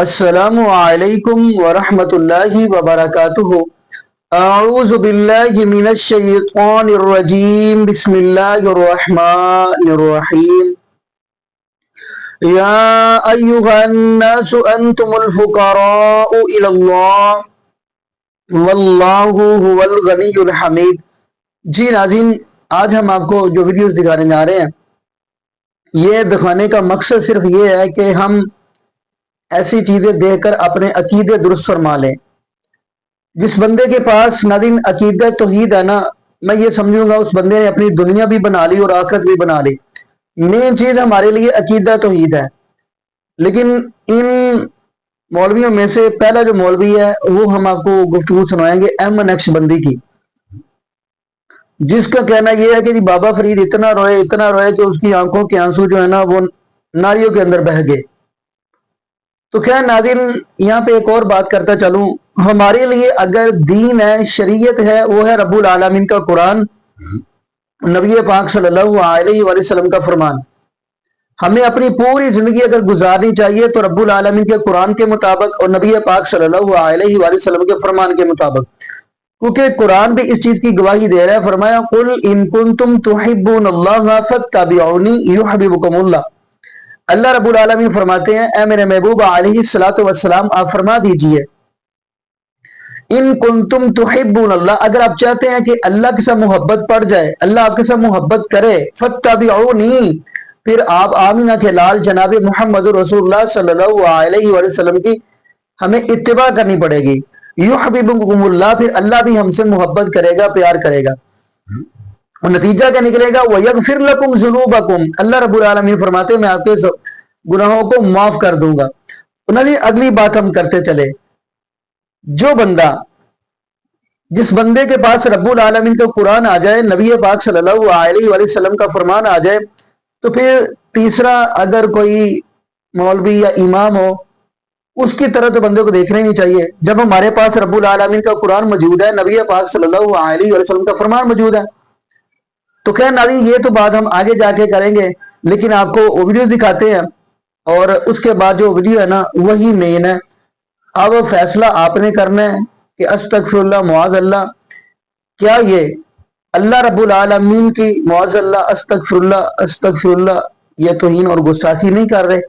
السلام علیکم ورحمۃ اللہ وبرکاتہ۔ اعوذ باللہ من الشیطان الرجیم، بسم اللہ الرحمن الرحیم۔ یا ایہا الناس انتم الفقراء الی اللہ واللہ هو الغنی الحمید۔ جی ناظرین، آج ہم آپ کو جو ویڈیوز دکھانے جا رہے ہیں، یہ دکھانے کا مقصد صرف یہ ہے کہ ہم ایسی چیزیں دیکھ کر اپنے عقیدے درست فرما لیں۔ جس بندے کے پاس ناظرین عقیدہ توحید ہے نا، میں یہ سمجھوں گا اس بندے نے اپنی دنیا بھی بنا لی اور آخرت بھی بنا لی۔ مین چیز ہمارے لیے عقیدہ توحید ہے۔ لیکن ان مولویوں میں سے پہلا جو مولوی ہے وہ ہم آپ کو گفتگو سنائیں گے احمد نقش بندی کی، جس کا کہنا یہ ہے کہ جی بابا فرید اتنا روئے کہ اس کی آنکھوں کے آنسو جو ہے نا وہ نالیوں کے اندر بہہ گئے۔ تو خیر ناظرین، یہاں پہ ایک اور بات کرتا چلوں، ہمارے لیے اگر دین ہے، شریعت ہے، وہ ہے رب العالمین کا قرآن، نبی پاک صلی اللہ علیہ وآلہ وسلم کا فرمان۔ ہمیں اپنی پوری زندگی اگر گزارنی چاہیے تو رب العالمین کے قرآن کے مطابق اور نبی پاک صلی اللہ علیہ وآلہ وسلم کے فرمان کے مطابق، کیونکہ قرآن بھی اس چیز کی گواہی دے رہا ہے۔ فرمایا قل ان کنتم تحبون اللہ فاتبعونی یحببکم اللہ۔ اللہ رب العالمین فرماتے ہیں اے میرے محبوب علیہ الصلوۃ والسلام، آپ فرما دیجئے ان کنتم تحبون اللہ، اگر آپ چاہتے ہیں کہ اللہ کے ساتھ محبت پڑ جائے، اللہ آپ کے ساتھ محبت کرے، فاتبعونی، پھر آپ آمینہ کے لال جناب محمد رسول اللہ صلی اللہ علیہ وآلہ وسلم کی ہمیں اتباع کرنی پڑے گی۔ یحببکم اللہ، پھر اللہ بھی ہم سے محبت کرے گا، پیار کرے گا، اور نتیجہ کیا نکلے گا؟ وَيَغْفِرْ لَكُمْ ذُنُوبَكُمْ، اللہ رب العالمین فرماتے ہیں میں آپ کے گناہوں کو معاف کر دوں گا۔ اگلی بات ہم کرتے چلے، جو بندہ، جس بندے کے پاس رب العالمین کا قرآن آ جائے، نبی پاک صلی اللہ علیہ وآلہ وسلم کا فرمان آ جائے، تو پھر تیسرا اگر کوئی مولوی یا امام ہو، اس کی طرح تو بندے کو دیکھنا ہی نہیں چاہیے۔ جب ہمارے پاس رب العالمین کا قرآن موجود ہے، نبی پاک صلی اللہ علیہ وآلہ وسلم کا فرمان موجود ہے، تو خیر ناظرین یہ تو بات ہم آگے جا کے کریں گے، لیکن آپ کو ویڈیو دکھاتے ہیں، اور اس کے بعد جو ویڈیو ہے نا وہی مین ہے۔ اب فیصلہ آپ نے کرنا ہے کہ استغفر اللہ معاذ اللہ، کیا یہ اللہ رب العالمین کی معاذ اللہ استغفر اللہ یہ توہین اور گستاخی نہیں کر رہے؟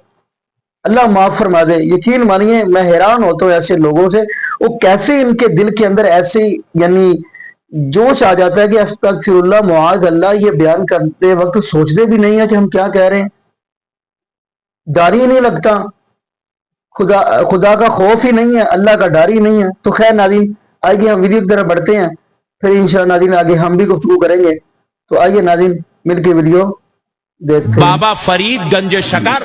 اللہ معاف فرما دے۔ یقین مانیے میں حیران ہوتا ہوں ایسے لوگوں سے، وہ کیسے ان کے دل کے اندر ایسے یعنی جوش آ جاتا ہے کہ استغفر اللہ معاذ اللہ یہ بیان کرتے وقت سوچتے بھی نہیں ہے کہ ہم کیا کہہ رہے ہیں، ڈر ہی نہیں لگتا، خدا کا خوف ہی نہیں ہے، اللہ کا ڈر ہی نہیں ہے۔ تو خیر ناظرین آئیے ہم ویڈیو کی طرف بڑھتے ہیں، پھر انشاءاللہ ناظرین آگے ہم بھی گفتگو کریں گے۔ تو آئیے ناظرین مل کے ویڈیو دیکھتے ہیں۔ بابا فرید گنج شکر،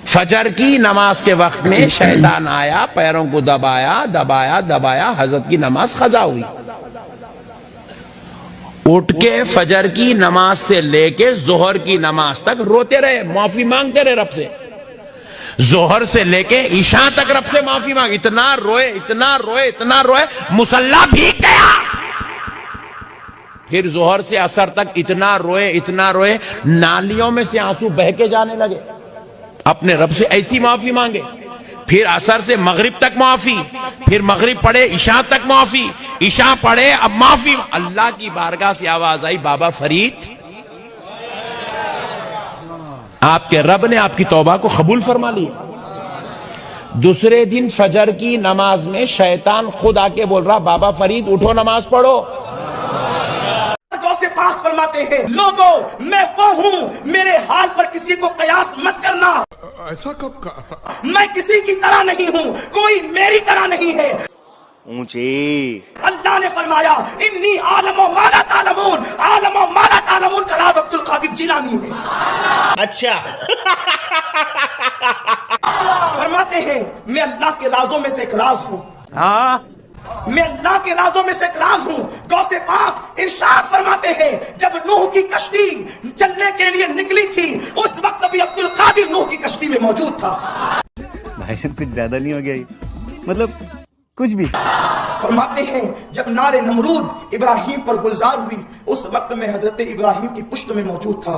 فجر کی نماز کے وقت میں شیطان آیا، پیروں کو دبایا، حضرت کی نماز قضا ہوئی۔ اٹھ کے فجر کی نماز سے لے کے ظہر کی نماز تک روتے رہے، معافی مانگتے رہے رب سے، ظہر سے لے کے عشاء تک رب سے معافی مانگ، اتنا روئے مصلی بھیگ گیا۔ پھر ظہر سے عصر تک اتنا روئے نالیوں میں سے آنسو بہہ کے جانے لگے، اپنے رب سے ایسی معافی مانگے۔ پھر عصر سے مغرب تک معافی، پھر مغرب پڑھے عشاء تک معافی، عشاء پڑھے اب معافی۔ اللہ کی بارگاہ سے آواز آئی بابا فرید، آپ کے رب نے آپ کی توبہ کو قبول فرما لی۔ دوسرے دن فجر کی نماز میں شیطان خود آ کے بول رہا بابا فرید اٹھو نماز پڑھو۔ سے پاک فرماتے ہیں لوگوں میں وہ ہوں، میرے حال پر کسی کو قیاس مت کرنا۔ ایسا کب کہا تھا؟ میں کسی کی طرح نہیں ہوں، کوئی میری طرح نہیں ہے۔ اونچی اللہ نے فرمایا انی عالم و ما لا تعلمون، عالم و ما لا تعلمون کا راز عبد القادر جیلانی ہے۔ اچھا فرماتے ہیں میں اللہ کے رازوں میں سے ایک راز ہوں، ہاں میں اللہ کے رازوں میں سے ایک راز ہوں۔ غوث پاک ارشاد فرماتے ہیں جب نوح کی کشتی چلنے کے لیے نکلی تھی اس وقت بھی عبد القادر نوح کی کشتی میں موجود تھا۔ بھائی صاحب کچھ زیادہ نہیں ہو گیا یہ؟ مطلب کچھ بھی؟ فرماتے ہیں جب نار نمرود ابراہیم پر گلزار ہوئی اس وقت میں حضرت ابراہیم کی پشت میں موجود تھا۔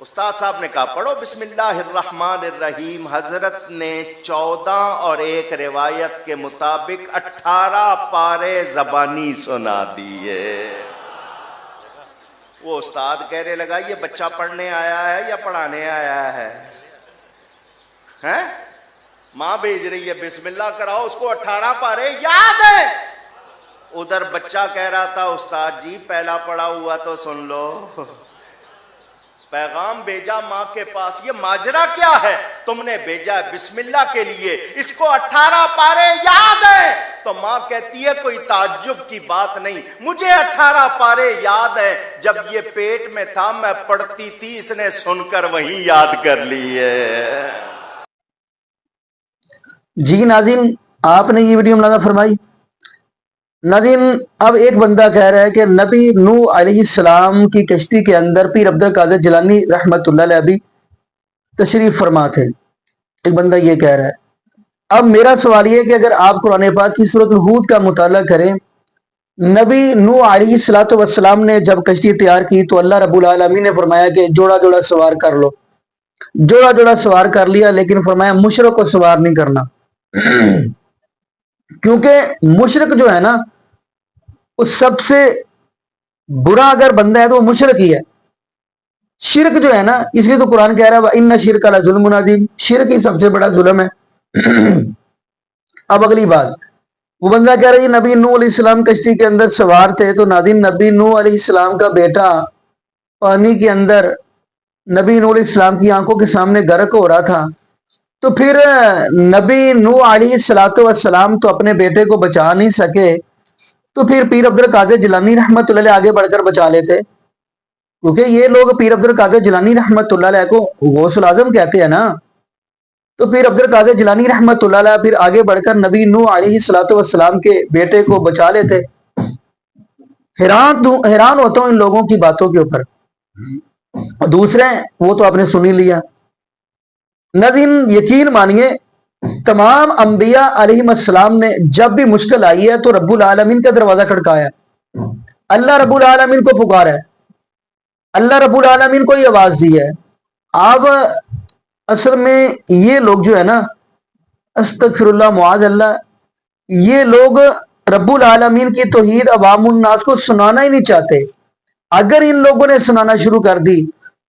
استاد صاحب نے کہا پڑھو بسم اللہ الرحمن الرحیم. حضرت نے 14 اور ایک روایت کے مطابق 18 پارے زبانی سنا دیے. وہ استاد کہنے لگا یہ بچہ پڑھنے آیا ہے یا پڑھانے آیا ہے؟ ماں بھیج رہی ہے بسم اللہ کراؤ، اس کو 18 پارے یاد ہے. ادھر بچہ کہہ رہا تھا استاد جی پہلا پڑھا ہوا تو سن لو. پیغام بھیجا ماں کے پاس، یہ ماجرا کیا ہے؟ تم نے بھیجا بسم اللہ کے لیے، اس کو 18 پارے یاد ہے. تو ماں کہتی ہے کوئی تعجب کی بات نہیں، مجھے 18 پارے یاد ہے، جب یہ پیٹ میں تھا میں پڑھتی تھی، اس نے سن کر وہیں یاد کر لی ہے. جی ناظرین، آپ نے یہ ویڈیو ملاحظہ فرمائی. ناظرین، اب ایک بندہ کہہ رہا ہے کہ نبی نوح علیہ السلام کی کشتی کے اندر پیر عبد القادر جیلانی رحمت اللہ علیہ بھی تشریف فرما تھے. ایک بندہ یہ کہہ رہا ہے. اب میرا سوال یہ ہے کہ اگر آپ قرآن پاک کی سورۃ الہود کا مطالعہ کریں، نبی نوح علیہ السلام نے جب کشتی تیار کی تو اللہ رب العالمین نے فرمایا کہ جوڑا جوڑا سوار کر لو. جوڑا جوڑا سوار کر لیا، لیکن فرمایا مشرک کو سوار نہیں کرنا. کیونکہ مشرک جو ہے نا، اس سب سے برا اگر بندہ ہے تو وہ مشرک ہی ہے. شرک جو ہے نا، اس لیے تو قرآن کہہ رہا ہے وَإِنَّ الشِّرْكَ لَظُلْمٌ عَظِيمٌ، شرک ہی سب سے بڑا ظلم ہے. اب اگلی بات، وہ بندہ کہہ رہا ہے نبی نوح علیہ السلام کشتی کے اندر سوار تھے، تو ناظرین نبی نوح علیہ السلام کا بیٹا پانی کے اندر نبی نوح علیہ السلام کی آنکھوں کے سامنے غرق ہو رہا تھا. تو پھر نبی نوح علیہ السلام تو اپنے بیٹے کو بچا نہیں سکے، تو پھر پیر عبد القادر جیلانی رحمت اللہ علیہ آگے بڑھ کر بچا لیتے. کیونکہ یہ لوگ پیر عبد القادر جیلانی رحمت اللہ علیہ کو غوث الاعظم کہتے ہیں نا، تو پیر عبد القادر جیلانی رحمت اللہ علیہ پھر آگے بڑھ کر نبی نوح علیہ السلام کے بیٹے کو بچا لیتے. حیران ہوتا ہوں ان لوگوں کی باتوں کے اوپر. دوسرے وہ تو آپ نے سنی لیا. ناظرین یقین مانیے، تمام انبیاء علیہ السلام نے جب بھی مشکل آئی ہے تو رب العالمین کا دروازہ کھڑکایا، اللہ رب العالمین کو پکارا ہے، اللہ رب العالمین کو یہ آواز دی ہے. اب اصل میں یہ لوگ جو ہے نا، استغفر اللہ معاذ اللہ، یہ لوگ رب العالمین کی توحید عوام الناس کو سنانا ہی نہیں چاہتے. اگر ان لوگوں نے سنانا شروع کر دی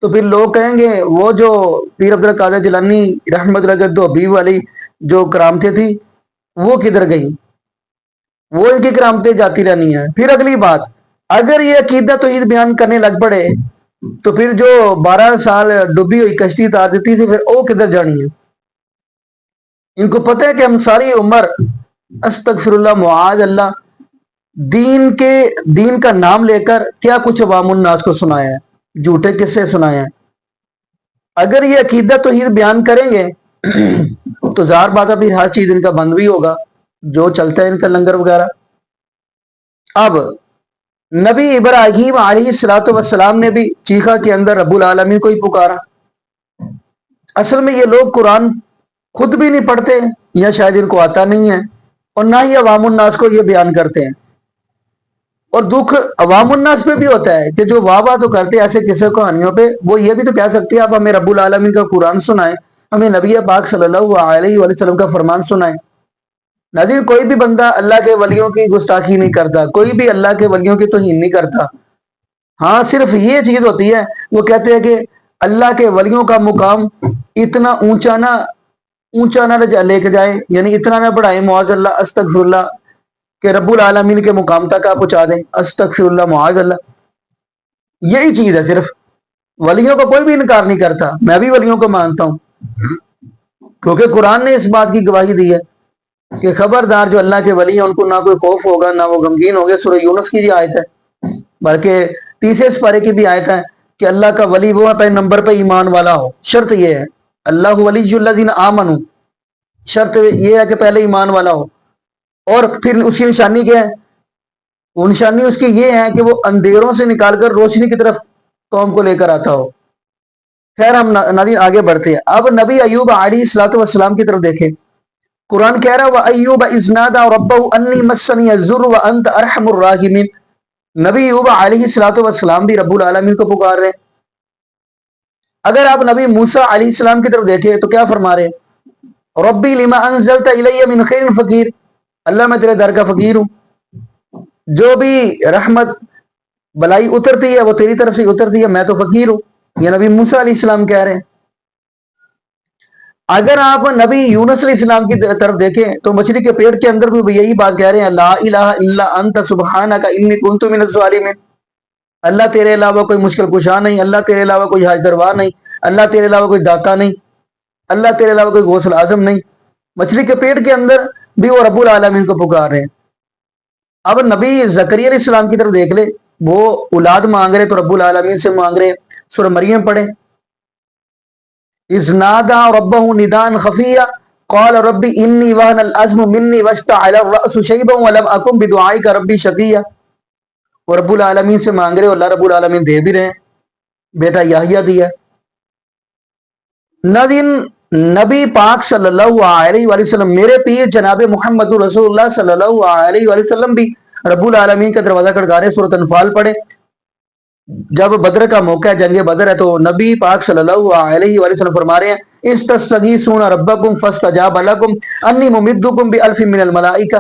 تو پھر لوگ کہیں گے وہ جو پیر عبد القادر جیلانی رحمت اللہ حبیب والی جو کرامتیں تھی وہ کدھر گئی، وہ ان کی کرامتیں جاتی رہنی ہیں. پھر اگلی بات، اگر یہ عقیدہ توحید بیان کرنے لگ پڑے تو پھر جو 12 سال ڈوبی ہوئی کشتی تار دیتی تھی، پھر وہ کدھر جانی ہے؟ ان کو پتہ ہے کہ ہم ساری عمر استغفر اللہ معاذ اللہ دین کا نام لے کر کیا کچھ عوام الناس کو سنایا ہے، جھوٹے قصے سنائے ہیں. اگر یہ عقیدہ توحید بیان کریں گے تو ظاہر بات ہے پھر ہر چیز ان کا بند بھی ہوگا، جو چلتا ہے ان کا لنگر وغیرہ. اب نبی ابراہیم علیہ السلام نے بھی چیخا کے اندر رب العالمین کو ہی پکارا. اصل میں یہ لوگ قرآن خود بھی نہیں پڑھتے، یا شاید ان کو آتا نہیں ہے، اور نہ ہی عوام الناس کو یہ بیان کرتے ہیں. اور دکھ عوام الناس پہ بھی ہوتا ہے کہ جو واہ واہ تو کرتے ایسے قصے کہانیوں پہ، وہ یہ بھی تو کہہ سکتے ہیں آپ ہمیں رب العالمین کا قرآن سنائیں، ہمیں نبی پاک صلی اللہ علیہ وسلم کا فرمان سنائیں. ناظرین کوئی بھی بندہ اللہ کے ولیوں کی گستاخی نہیں کرتا، کوئی بھی اللہ کے ولیوں کی توہین نہیں کرتا. ہاں صرف یہ چیز ہوتی ہے، وہ کہتے ہیں کہ اللہ کے ولیوں کا مقام اتنا اونچا نہ لے کے جائے، یعنی اتنا نہ بڑھائے معاذ اللہ استغفر اللہ کہ رب العالمین کے مقام تک آپ پہنچا دیں، استغفر اللہ معاذ اللہ. یہی چیز ہے صرف. ولیوں کو کوئی بھی انکار نہیں کرتا، میں بھی ولیوں کو مانتا ہوں، کیونکہ قرآن نے اس بات کی گواہی دی ہے کہ خبردار جو اللہ کے ولی ہیں ان کو نہ کوئی خوف ہوگا نہ وہ غمگین ہوگے. سورہ یونس کی بھی آیت ہے، بلکہ 30 سپارے کی بھی آیت ہے کہ اللہ کا ولی وہ پہلے نمبر پہ ایمان والا ہو. شرط یہ ہے اللہ ولی الذین آمنوا، شرط یہ ہے کہ پہلے ایمان والا ہو. اور پھر اس کی نشانی کیا ہے؟ وہ نشانی اس کی یہ ہے کہ وہ اندھیروں سے نکال کر روشنی کی طرف قوم کو لے کر آتا ہو. خیر ہم ناظرین آگے بڑھتے ہیں. اب نبی ایوب علیہ السلام کی طرف دیکھیں. قرآن کہہ رہا ہے وَأَيُّوبَ إِذْ نَادَىٰ رَبَّهُ أَنِّي مَسَّنِيَ الضُّرُّ وَأَنْتَ أَرْحَمُ الرَّاحِمِينَ. نبی ایوب علیہ السلام بھی رب العالمین کو پکار رہے. اگر آپ نبی موسیٰ علیہ السلام کی طرف دیکھیں تو کیا فرما رہے ہیں؟ ربی لما انزلت الی من خیر فقیر، اللہ میں تیرے در کا فقیر ہوں، جو بھی رحمت بلائی اترتی ہے وہ تیری طرف سے اترتی ہے، میں تو فقیر ہوں، یہ نبی موسیٰ علیہ السلام کہہ رہے ہیں۔ اگر آپ نبی یونس علیہ السلام کی طرف دیکھیں تو مچھلی کے پیٹ کے اندر بھی یہی بات کہہ رہے ہیں، لا الہ الا انت سبحانک انی کنت من الظالمین، اللہ تیرے علاوہ کوئی مشکل کشا نہیں، اللہ تیرے علاوہ کوئی حاجت روا نہیں، اللہ تیرے علاوہ کوئی داتا نہیں، اللہ تیرے علاوہ کوئی غوث اعظم نہیں۔ مچھلی کے پیٹ کے اندر بھی وہ رب العالمین کو پکار رہے ہیں۔ اب نبی زکریا علیہ السلام کی طرف دیکھ لے، وہ اولاد مانگ رہے تو رب العالمین سے مانگ رہے، سورہ مریم پڑھے، اذ نادا ربہ نداء خفیا قال رب انی وہن العظم منی واشتعل الرأس شیبا ولم اکن بدعائک ربی شقیا، وہ رب العالمین سے مانگ رہے، اللہ رب العالمین دے بھی رہے ہیں، بیٹا یحییٰ دیا۔ نبی پاک صلی اللہ علیہ وآلہ وسلم، میرے پیر جناب محمد رسول اللہ صلی اللہ علیہ وآلہ وسلم بھی رب العالمین کا دروازہ کھٹکا رہے، سورۃ انفال پڑھے۔ جب بدر کا موقع ہے، جنگ بدر ہے، تو نبی پاک صلی اللہ علیہ وآلہ وسلم فرما رہے ہیں استستغیثون ربکم فاستجاب لکم انی ممدکم بالف من الملائکہ۔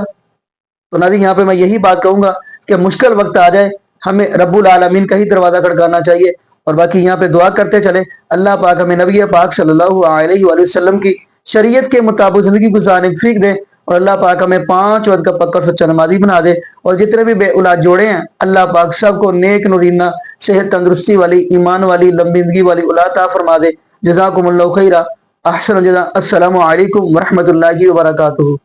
تو نبی یہاں پہ میں یہی بات کہوں گا کہ مشکل وقت آ جائے ہمیں رب العالمین کا ہی دروازہ کھٹکانا چاہیے، اور باقی یہاں پہ دعا کرتے چلے اللہ پاک ہمیں نبی پاک صلی اللہ علیہ وآلہ وسلم کی شریعت کے مطابق زندگی گزارنے کی توفیق دے، اور اللہ پاک ہمیں 5 وقت کا پکا سچا نمازی بنا دے، اور جتنے بھی بے اولاد جوڑے ہیں اللہ پاک سب کو نیک نورینہ صحت تندرستی والی ایمان والی لمبی زندگی والی اولاد عطا فرما دے۔ جزاکم اللہ خیرہ، احسن الجزاء، السلام علیکم ورحمۃ اللہ وبرکاتہ۔